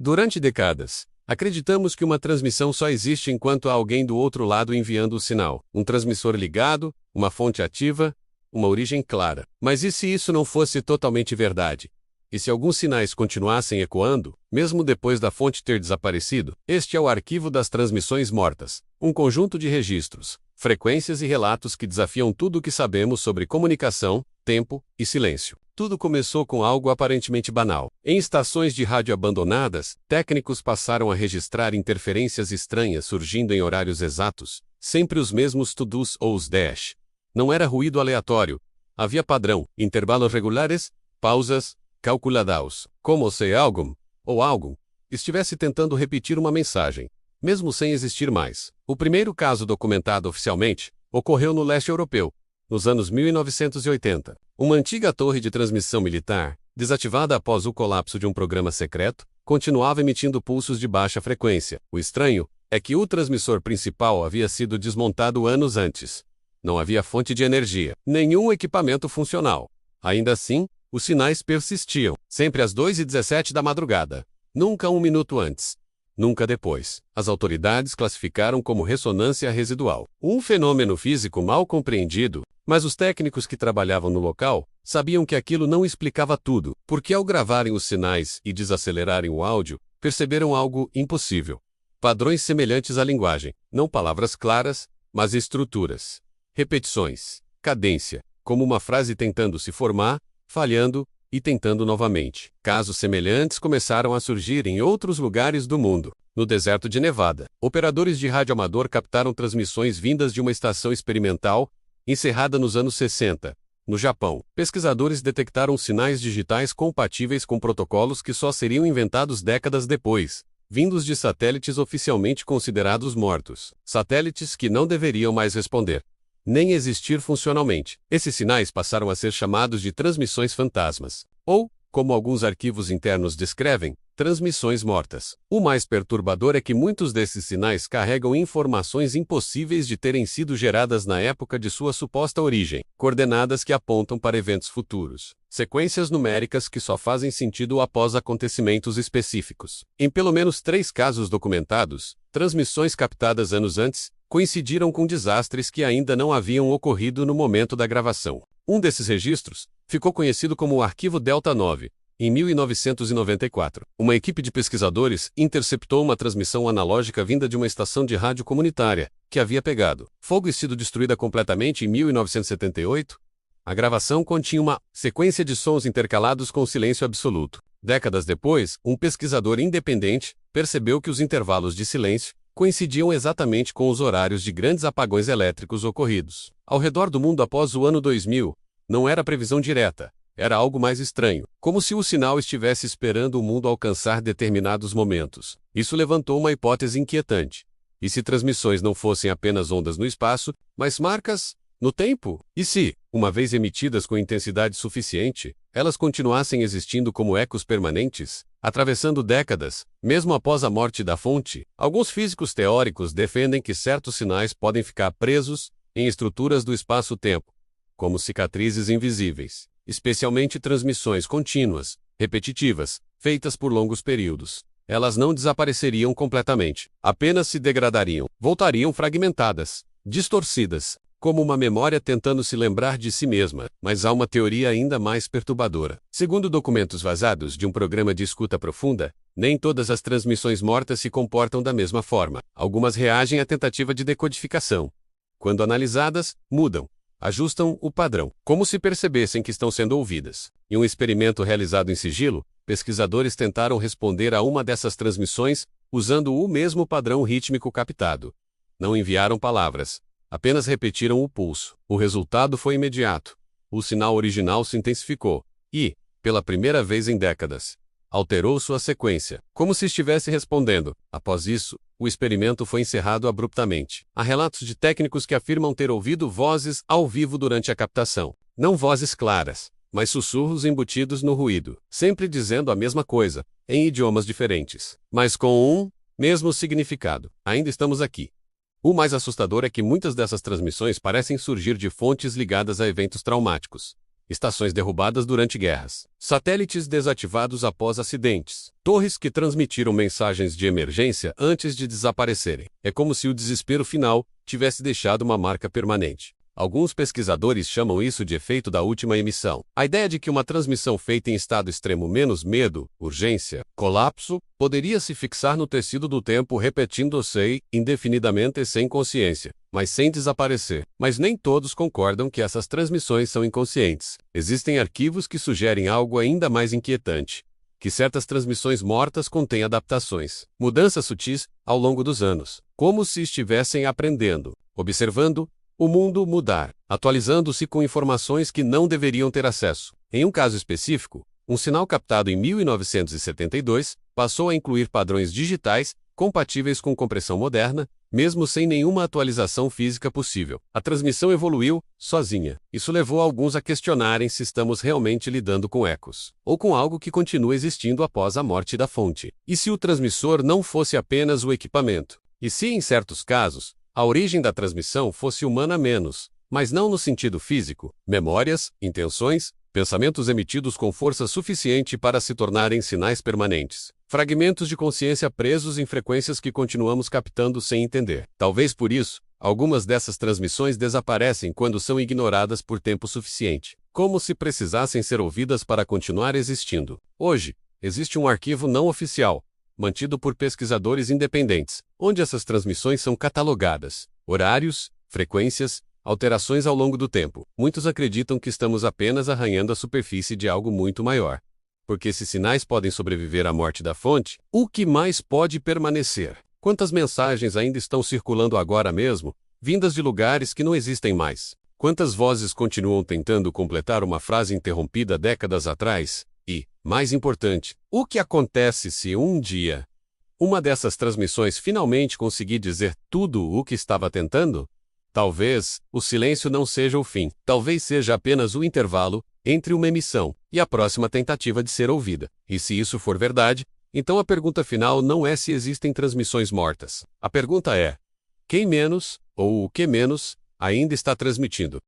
Durante décadas, acreditamos que uma transmissão só existe enquanto há alguém do outro lado enviando o sinal, um transmissor ligado, uma fonte ativa, uma origem clara. Mas e se isso não fosse totalmente verdade? E se alguns sinais continuassem ecoando, mesmo depois da fonte ter desaparecido? Este é o arquivo das transmissões mortas, um conjunto de registros, frequências e relatos que desafiam tudo o que sabemos sobre comunicação, tempo e silêncio. Tudo começou com algo aparentemente banal. Em estações de rádio abandonadas, técnicos passaram a registrar interferências estranhas surgindo em horários exatos, sempre os mesmos to-dos ou os dash. Não era ruído aleatório. Havia padrão, intervalos regulares, pausas, calculados, como se algum, ou algo, estivesse tentando repetir uma mensagem, mesmo sem existir mais. O primeiro caso documentado oficialmente ocorreu no leste europeu, nos anos 1980. Uma antiga torre de transmissão militar, desativada após o colapso de um programa secreto, continuava emitindo pulsos de baixa frequência. O estranho é que o transmissor principal havia sido desmontado anos antes. Não havia fonte de energia, nenhum equipamento funcional. Ainda assim, os sinais persistiam, sempre às 2h17 da madrugada. Nunca um minuto antes. Nunca depois. As autoridades classificaram como ressonância residual. Um fenômeno físico mal compreendido, mas os técnicos que trabalhavam no local sabiam que aquilo não explicava tudo, porque ao gravarem os sinais e desacelerarem o áudio, perceberam algo impossível. Padrões semelhantes à linguagem, não palavras claras, mas estruturas. Repetições, cadência, como uma frase tentando se formar, falhando e tentando novamente. Casos semelhantes começaram a surgir em outros lugares do mundo. No deserto de Nevada, operadores de rádio amador captaram transmissões vindas de uma estação experimental, encerrada nos anos 60. No Japão, pesquisadores detectaram sinais digitais compatíveis com protocolos que só seriam inventados décadas depois, vindos de satélites oficialmente considerados mortos. Satélites que não deveriam mais responder, nem existir funcionalmente. Esses sinais passaram a ser chamados de transmissões fantasmas, ou, como alguns arquivos internos descrevem, transmissões mortas. O mais perturbador é que muitos desses sinais carregam informações impossíveis de terem sido geradas na época de sua suposta origem, coordenadas que apontam para eventos futuros, sequências numéricas que só fazem sentido após acontecimentos específicos. Em pelo menos 3 casos documentados, transmissões captadas anos antes coincidiram com desastres que ainda não haviam ocorrido no momento da gravação. Um desses registros ficou conhecido como o Arquivo Delta 9. Em 1994, uma equipe de pesquisadores interceptou uma transmissão analógica vinda de uma estação de rádio comunitária, que havia pegado fogo e sido destruída completamente em 1978. A gravação continha uma sequência de sons intercalados com silêncio absoluto. Décadas depois, um pesquisador independente percebeu que os intervalos de silêncio coincidiam exatamente com os horários de grandes apagões elétricos ocorridos ao redor do mundo após o ano 2000. Não era previsão direta, era algo mais estranho, como se o sinal estivesse esperando o mundo alcançar determinados momentos. Isso levantou uma hipótese inquietante. E se transmissões não fossem apenas ondas no espaço, mas marcas no tempo? E se, uma vez emitidas com intensidade suficiente, elas continuassem existindo como ecos permanentes, atravessando décadas, mesmo após a morte da fonte? Alguns físicos teóricos defendem que certos sinais podem ficar presos em estruturas do espaço-tempo, como cicatrizes invisíveis, especialmente transmissões contínuas, repetitivas, feitas por longos períodos. Elas não desapareceriam completamente, apenas se degradariam, voltariam fragmentadas, distorcidas, como uma memória tentando se lembrar de si mesma. Mas há uma teoria ainda mais perturbadora. Segundo documentos vazados de um programa de escuta profunda, nem todas as transmissões mortas se comportam da mesma forma. Algumas reagem à tentativa de decodificação. Quando analisadas, mudam, ajustam o padrão, como se percebessem que estão sendo ouvidas. Em um experimento realizado em sigilo, pesquisadores tentaram responder a uma dessas transmissões usando o mesmo padrão rítmico captado. Não enviaram palavras, apenas repetiram o pulso. O resultado foi imediato. O sinal original se intensificou e, pela primeira vez em décadas, alterou sua sequência, como se estivesse respondendo. Após isso, o experimento foi encerrado abruptamente. Há relatos de técnicos que afirmam ter ouvido vozes ao vivo durante a captação. Não vozes claras, mas sussurros embutidos no ruído, sempre dizendo a mesma coisa, em idiomas diferentes, mas com um mesmo significado. Ainda estamos aqui. O mais assustador é que muitas dessas transmissões parecem surgir de fontes ligadas a eventos traumáticos. estações derrubadas durante guerras, satélites desativados após acidentes, torres que transmitiram mensagens de emergência antes de desaparecerem. É como se o desespero final tivesse deixado uma marca permanente. Alguns pesquisadores chamam isso de efeito da última emissão. A ideia de que uma transmissão feita em estado extremo menos medo, urgência, colapso, poderia se fixar no tecido do tempo repetindo-se indefinidamente sem consciência, mas sem desaparecer. Mas nem todos concordam que essas transmissões são inconscientes. Existem arquivos que sugerem algo ainda mais inquietante: que certas transmissões mortas contêm adaptações, mudanças sutis ao longo dos anos, como se estivessem aprendendo, observando o mundo mudar, atualizando-se com informações que não deveriam ter acesso. Em um caso específico, um sinal captado em 1972 passou a incluir padrões digitais compatíveis com compressão moderna, mesmo sem nenhuma atualização física possível. A transmissão evoluiu sozinha. Isso levou alguns a questionarem se estamos realmente lidando com ecos, ou com algo que continua existindo após a morte da fonte. E se o transmissor não fosse apenas o equipamento? E se, em certos casos, a origem da transmissão fosse humana menos, mas não no sentido físico, memórias, intenções, pensamentos emitidos com força suficiente para se tornarem sinais permanentes, fragmentos de consciência presos em frequências que continuamos captando sem entender. Talvez por isso, algumas dessas transmissões desaparecem quando são ignoradas por tempo suficiente, como se precisassem ser ouvidas para continuar existindo. Hoje, existe um arquivo não oficial, mantido por pesquisadores independentes, onde essas transmissões são catalogadas, horários, frequências, alterações ao longo do tempo. Muitos acreditam que estamos apenas arranhando a superfície de algo muito maior. Porque esses sinais podem sobreviver à morte da fonte, o que mais pode permanecer? Quantas mensagens ainda estão circulando agora mesmo, vindas de lugares que não existem mais? Quantas vozes continuam tentando completar uma frase interrompida décadas atrás? E, mais importante, o que acontece se um dia uma dessas transmissões finalmente conseguir dizer tudo o que estava tentando? Talvez o silêncio não seja o fim. Talvez seja apenas o intervalo entre uma emissão e a próxima tentativa de ser ouvida. E se isso for verdade, então a pergunta final não é se existem transmissões mortas. A pergunta é: quem menos, ou o que menos, ainda está transmitindo?